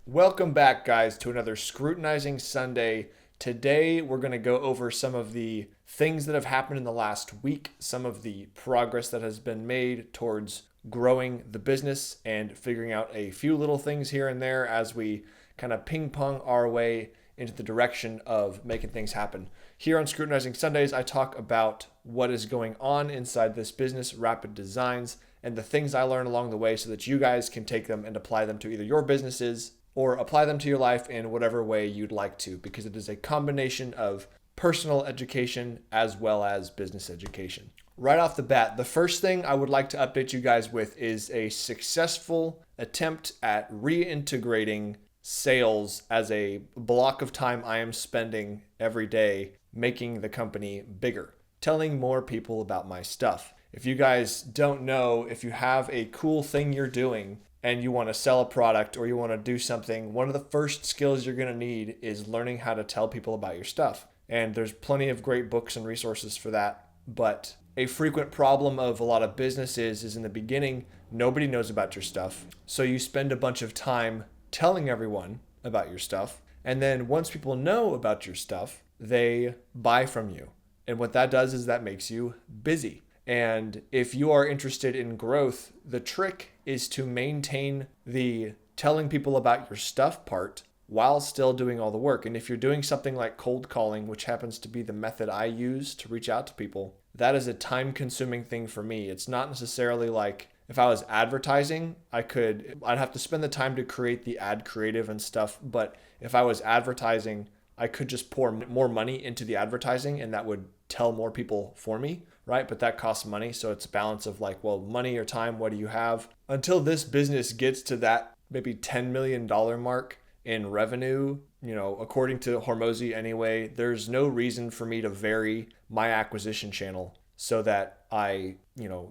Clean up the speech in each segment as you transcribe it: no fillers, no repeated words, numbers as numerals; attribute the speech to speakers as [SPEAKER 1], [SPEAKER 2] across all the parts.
[SPEAKER 1] Welcome back, guys, to another Scrutinizing Sunday. Today, we're going to go over some of the things that have happened in the last week, some of the progress that has been made towards growing the business, and figuring out a few little things here and there as we kind of ping pong our way into the direction of making things happen. Here on Scrutinizing Sundays, I talk about what is going on inside this business, Rapid Designs, and the things I learn along the way so that you guys can take them and apply them to either your businesses or apply them to your life in whatever way you'd like to, because it is a combination of personal education as well as business education. Right off the bat, the first thing I would like to update you guys with is a successful attempt at reintegrating sales as a block of time I am spending every day making the company bigger, telling more people about my stuff. If you guys don't know, if you have a cool thing you're doing and you want to sell a product or you want to do something, one of the first skills you're going to need is learning how to tell people about your stuff. And there's plenty of great books and resources for that. But a frequent problem of a lot of businesses is in the beginning, nobody knows about your stuff. So you spend a bunch of time telling everyone about your stuff. And then once people know about your stuff, they buy from you. And what that does is that makes you busy. And if you are interested in growth, the trick is to maintain the telling people about your stuff part while still doing all the work. And if you're doing something like cold calling, which happens to be the method I use to reach out to people, that is a time-consuming thing for me. It's not necessarily like if I was advertising, I'd have to spend the time to create the ad creative and stuff. But if I was advertising, I could just pour more money into the advertising and that would tell more people for me, right? But that costs money. So it's a balance of like, well, money or time, what do you have? Until this business gets to that maybe $10 million mark in revenue, according to Hormozy anyway, there's no reason for me to vary my acquisition channel so that I,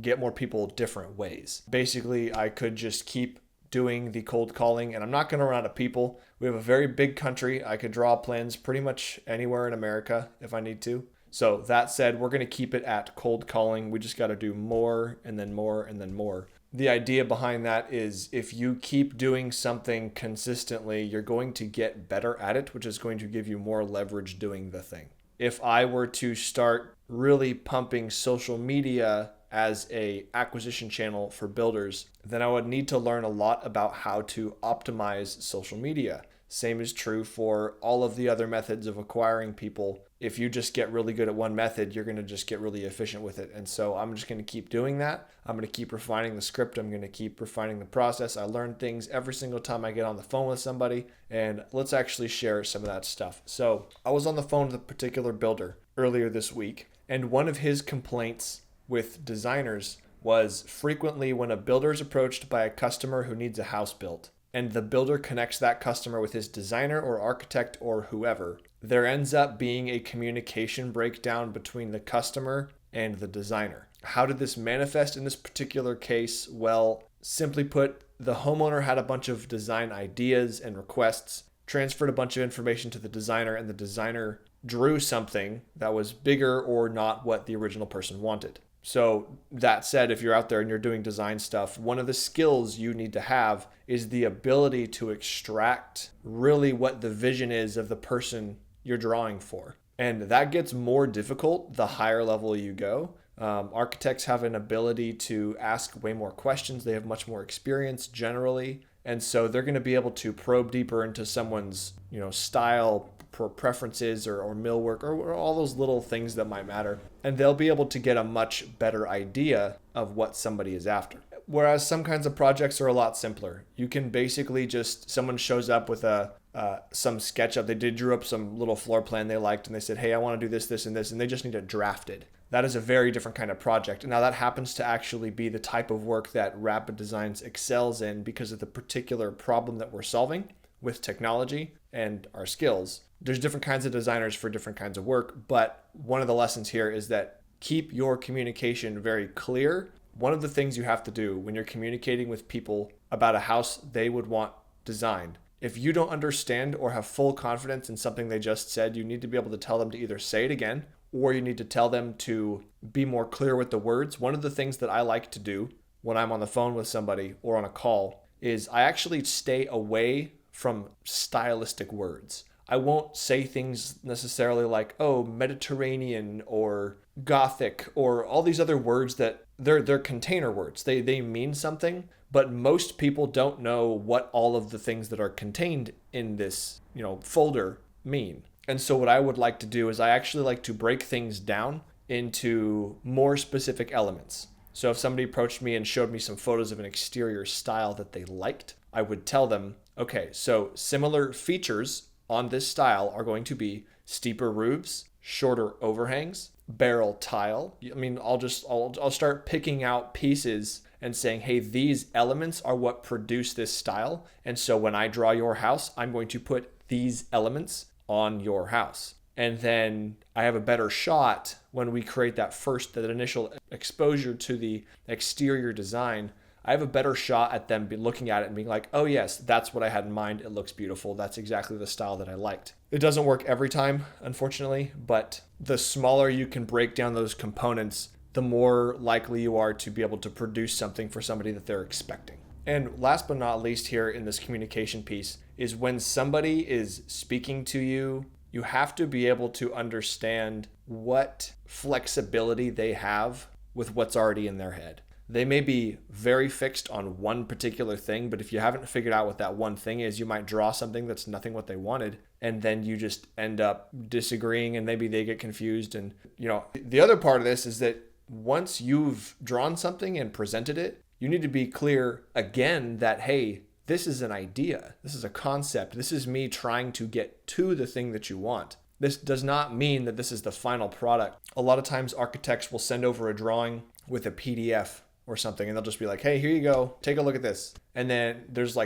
[SPEAKER 1] get more people different ways. Basically, I could just keep doing the cold calling, and I'm not going to run out of people. We have a very big country. I could draw plans pretty much anywhere in America if I need to. So that said, we're going to keep it at cold calling. We just got to do more and then more and then more. The idea behind that is if you keep doing something consistently, you're going to get better at it, which is going to give you more leverage doing the thing. If I were to start really pumping social media as a acquisition channel for builders, then I would need to learn a lot about how to optimize social media. Same is true for all of the other methods of acquiring people. If you just get really good at one method, you're going to just get really efficient with it. And so I'm just going to keep doing that. I'm going to keep refining the script. I'm going to keep refining the process. I learn things every single time I get on the phone with somebody. And let's actually share some of that stuff. So I was on the phone with a particular builder earlier this week, and one of his complaints with designers was frequently when a builder is approached by a customer who needs a house built, and the builder connects that customer with his designer or architect or whoever, there ends up being a communication breakdown between the customer and the designer. How did this manifest in this particular case? Well, simply put, the homeowner had a bunch of design ideas and requests, transferred a bunch of information to the designer, and the designer drew something that was bigger or not what the original person wanted. So that said, if you're out there and you're doing design stuff, one of the skills you need to have is the ability to extract really what the vision is of the person you're drawing for. And that gets more difficult the higher level you go. Architects have an ability to ask way more questions. They have much more experience generally. And so they're going to be able to probe deeper into someone's, style, preferences or millwork or all those little things that might matter. And they'll be able to get a much better idea of what somebody is after. Whereas some kinds of projects are a lot simpler. You can basically someone shows up with some SketchUp. They drew up some little floor plan they liked and they said, hey, I want to do this, this, and this. And they just need it drafted. That is a very different kind of project. And now that happens to actually be the type of work that Rapid Designs excels in because of the particular problem that we're solving with technology and our skills. There's different kinds of designers for different kinds of work, but one of the lessons here is that keep your communication very clear. One of the things you have to do when you're communicating with people about a house they would want designed, if you don't understand or have full confidence in something they just said, you need to be able to tell them to either say it again or you need to tell them to be more clear with the words. One of the things that I like to do when I'm on the phone with somebody or on a call is I actually stay away from stylistic words. I won't say things necessarily like, oh, Mediterranean or Gothic or all these other words that they're container words. They mean something, but most people don't know what all of the things that are contained in this, folder mean. And so what I would like to do is I actually like to break things down into more specific elements. So if somebody approached me and showed me some photos of an exterior style that they liked, I would tell them, okay, so similar features on this style are going to be steeper roofs, shorter overhangs, barrel tile. I mean, I'll start picking out pieces and saying, hey, these elements are what produce this style. And so when I draw your house, I'm going to put these elements on your house. And then I have a better shot when we create that initial exposure to the exterior design. I have a better shot at them looking at it and being like, oh yes, that's what I had in mind. It looks beautiful. That's exactly the style that I liked. It doesn't work every time, unfortunately, but the smaller you can break down those components, the more likely you are to be able to produce something for somebody that they're expecting. And last but not least here in this communication piece is when somebody is speaking to you, you have to be able to understand what flexibility they have with what's already in their head. They may be very fixed on one particular thing, but if you haven't figured out what that one thing is, you might draw something that's nothing what they wanted, and then you just end up disagreeing and maybe they get confused. And, the other part of this is that once you've drawn something and presented it, you need to be clear again that, hey, this is an idea. This is a concept. This is me trying to get to the thing that you want. This does not mean that this is the final product. A lot of times architects will send over a drawing with a PDF or something, and they'll just be like, hey, here you go, take a look at this. And then there's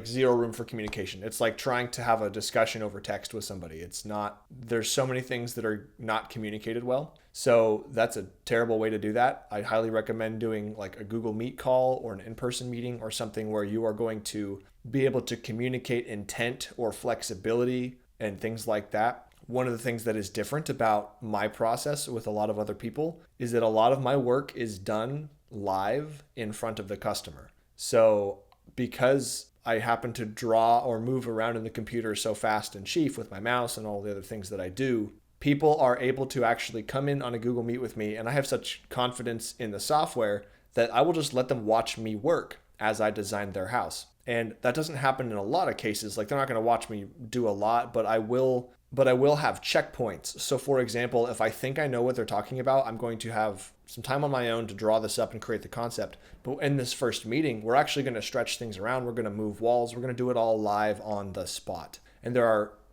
[SPEAKER 1] zero room for communication. It's like trying to have a discussion over text with somebody. There's so many things that are not communicated well. So that's a terrible way to do that. I highly recommend doing like a Google Meet call or an in-person meeting or something where you are going to be able to communicate intent or flexibility and things like that. One of the things that is different about my process with a lot of other people is that a lot of my work is done live in front of the customer. So because I happen to draw or move around in the computer so fast and chief with my mouse and all the other things that I do, people are able to actually come in on a Google Meet with me, and I have such confidence in the software that I will just let them watch me work as I design their house. And that doesn't happen in a lot of cases. Like, they're not going to watch me do a lot, but I will have checkpoints. So for example, if I think I know what they're talking about, I'm going to have some time on my own to draw this up and create the concept. But in this first meeting, we're actually going to stretch things around. We're going to move walls. We're going to do it all live on the spot. And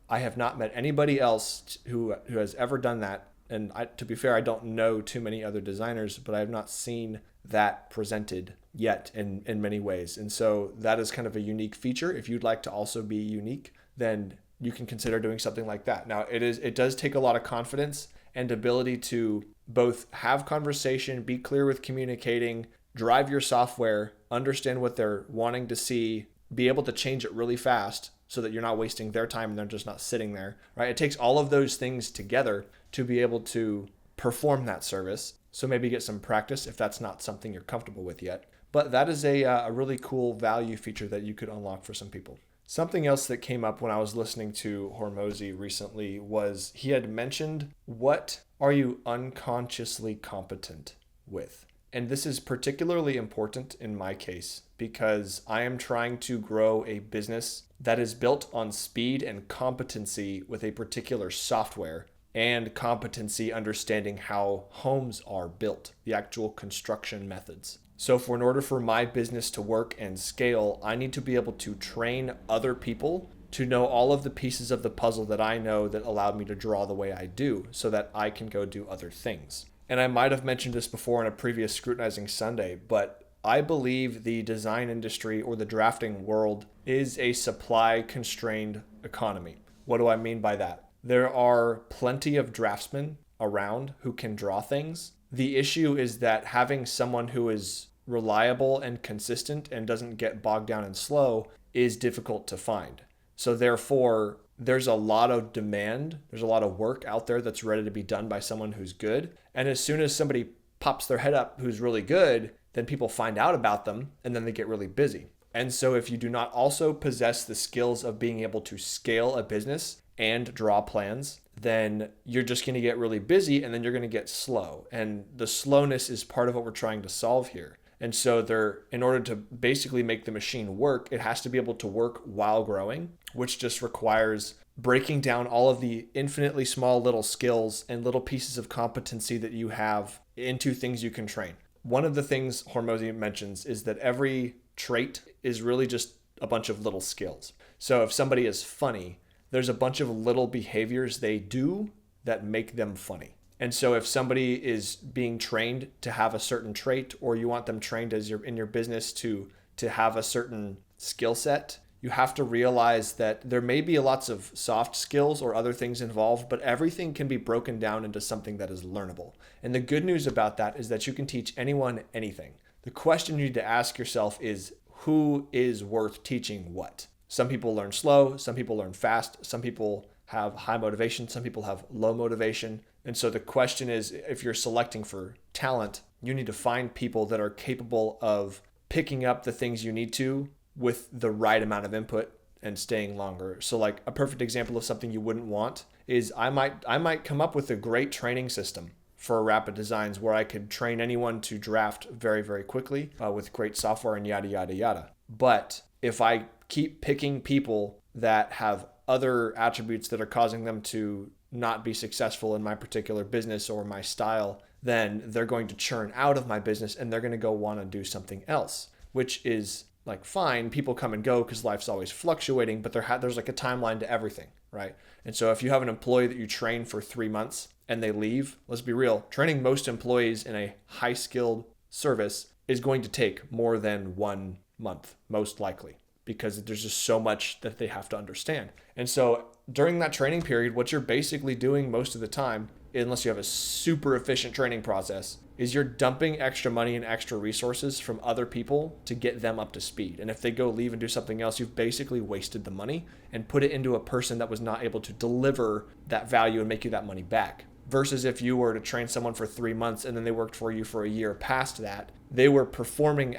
[SPEAKER 1] I have not met anybody else who has ever done that. And to be fair, I don't know too many other designers, but I have not seen that presented yet in many ways. And so that is kind of a unique feature. If you'd like to also be unique, then you can consider doing something like that. Now, it does take a lot of confidence and ability to both have conversation, be clear with communicating, drive your software, understand what they're wanting to see, be able to change it really fast so that you're not wasting their time and they're just not sitting there, right? It takes all of those things together to be able to perform that service. So maybe get some practice if that's not something you're comfortable with yet. But that is a really cool value feature that you could unlock for some people. Something else that came up when I was listening to Hormozy recently was he had mentioned, what are you unconsciously competent with? And this is particularly important in my case because I am trying to grow a business that is built on speed and competency with a particular software and competency understanding how homes are built, the actual construction methods. So in order for my business to work and scale, I need to be able to train other people to know all of the pieces of the puzzle that I know that allowed me to draw the way I do so that I can go do other things. And I might have mentioned this before in a previous Scrutinizing Sunday, but I believe the design industry or the drafting world is a supply-constrained economy. What do I mean by that? There are plenty of draftsmen around who can draw things. The issue is that having someone who is reliable and consistent and doesn't get bogged down and slow is difficult to find. So therefore, there's a lot of demand. There's a lot of work out there that's ready to be done by someone who's good. And as soon as somebody pops their head up who's really good, then people find out about them and then they get really busy. And so if you do not also possess the skills of being able to scale a business and draw plans, then you're just going to get really busy and then you're going to get slow. And the slowness is part of what we're trying to solve here. And so in order to basically make the machine work, it has to be able to work while growing, which just requires breaking down all of the infinitely small little skills and little pieces of competency that you have into things you can train. One of the things Hormozy mentions is that every trait is really just a bunch of little skills. So if somebody is funny, there's a bunch of little behaviors they do that make them funny. And so if somebody is being trained to have a certain trait, or you want them trained as in your business to have a certain skill set, you have to realize that there may be lots of soft skills or other things involved, but everything can be broken down into something that is learnable. And the good news about that is that you can teach anyone anything. The question you need to ask yourself is, who is worth teaching what? Some people learn slow, some people learn fast, some people have high motivation, some people have low motivation. And so the question is, if you're selecting for talent, you need to find people that are capable of picking up the things you need to with the right amount of input and staying longer. So like a perfect example of something you wouldn't want is I might come up with a great training system for Rapid Designs where I could train anyone to draft very, very quickly with great software and yada, yada, yada. But if I keep picking people that have other attributes that are causing them to not be successful in my particular business or my style, then they're going to churn out of my business and they're going to go want to do something else, which is like fine. People come and go because life's always fluctuating, but there's like a timeline to everything, right? And so if you have an employee that you train for 3 months and they leave, let's be real, training most employees in a high skilled service is going to take more than 1 month, most likely, because there's just so much that they have to understand. And so during that training period, what you're basically doing most of the time, unless you have a super efficient training process, is you're dumping extra money and extra resources from other people to get them up to speed. And if they go leave and do something else, you've basically wasted the money and put it into a person that was not able to deliver that value and make you that money back. Versus if you were to train someone for 3 months and then they worked for you for a year past that, they were performing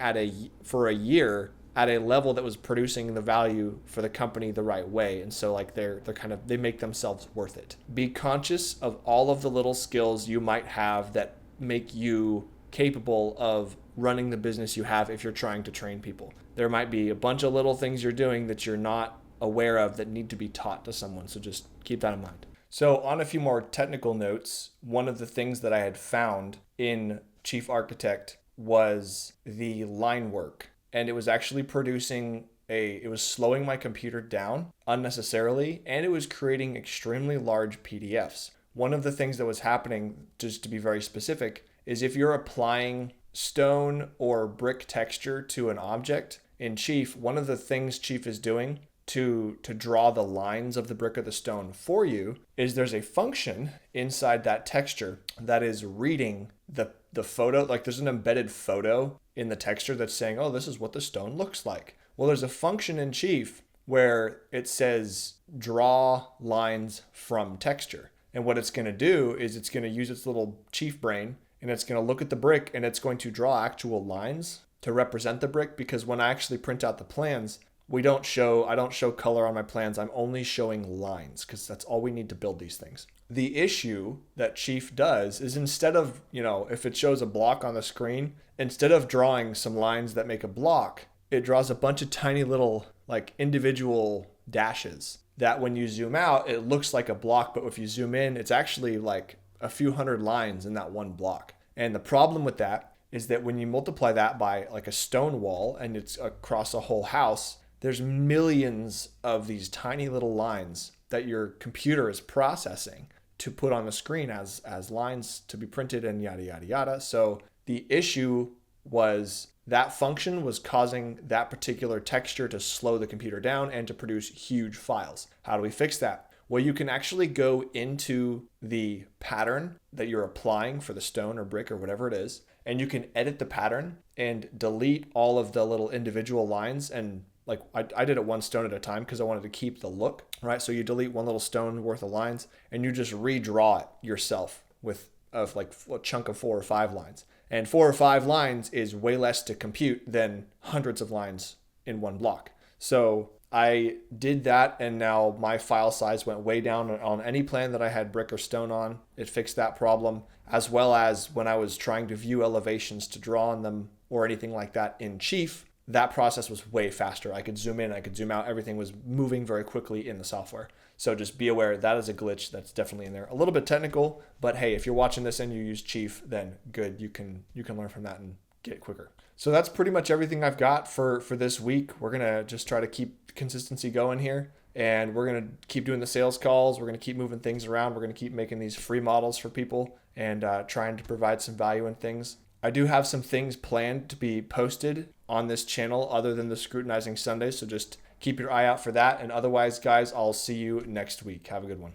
[SPEAKER 1] for a year at a level that was producing the value for the company the right way. And so like they make themselves worth it. Be conscious of all of the little skills you might have that make you capable of running the business you have if you're trying to train people. There might be a bunch of little things you're doing that you're not aware of that need to be taught to someone. So just keep that in mind. So on a few more technical notes, one of the things that I had found in Chief Architect was the line work. And it was actually it was slowing my computer down unnecessarily, and it was creating extremely large PDFs. One of the things that was happening, just to be very specific, is if you're applying stone or brick texture to an object in Chief, one of the things Chief is doing to draw the lines of the brick or the stone for you is there's a function inside that texture that is reading the photo. Like there's an embedded photo in the texture that's saying, oh, this is what the stone looks like. Well, there's a function in Chief where it says draw lines from texture. And what it's going to do is it's going to use its little Chief brain and it's going to look at the brick and it's going to draw actual lines to represent the brick, because when I actually print out the plans, I don't show color on my plans. I'm only showing lines because that's all we need to build these things. The issue that Chief does is instead of, if it shows a block on the screen, instead of drawing some lines that make a block, it draws a bunch of tiny little like individual dashes that when you zoom out, it looks like a block. But if you zoom in, it's actually like a few hundred lines in that one block. And the problem with that is that when you multiply that by like a stone wall and it's across a whole house, there's millions of these tiny little lines that your computer is processing to put on the screen as lines to be printed and yada, yada, yada. So the issue was that function was causing that particular texture to slow the computer down and to produce huge files. How do we fix that? Well, you can actually go into the pattern that you're applying for the stone or brick or whatever it is, and you can edit the pattern and delete all of the little individual lines. And like I did it one stone at a time because I wanted to keep the look, right? So you delete one little stone worth of lines and you just redraw it yourself with like a chunk of 4 or 5 lines. And 4 or 5 lines is way less to compute than hundreds of lines in one block. So I did that, and now my file size went way down on any plan that I had brick or stone on. It fixed that problem, as well as when I was trying to view elevations to draw on them or anything like that in Chief, that process was way faster. I could zoom in, I could zoom out. Everything was moving very quickly in the software. So just be aware that is a glitch that's definitely in there. A little bit technical, but hey, if you're watching this and you use Chief, then good. You can learn from that and get it quicker. So that's pretty much everything I've got for this week. We're going to just try to keep consistency going here, and we're going to keep doing the sales calls. We're going to keep moving things around. We're going to keep making these free models for people and trying to provide some value in things. I do have some things planned to be posted on this channel other than the Scrutinizing Sundays, so just keep your eye out for that. And otherwise, guys, I'll see you next week. Have a good one.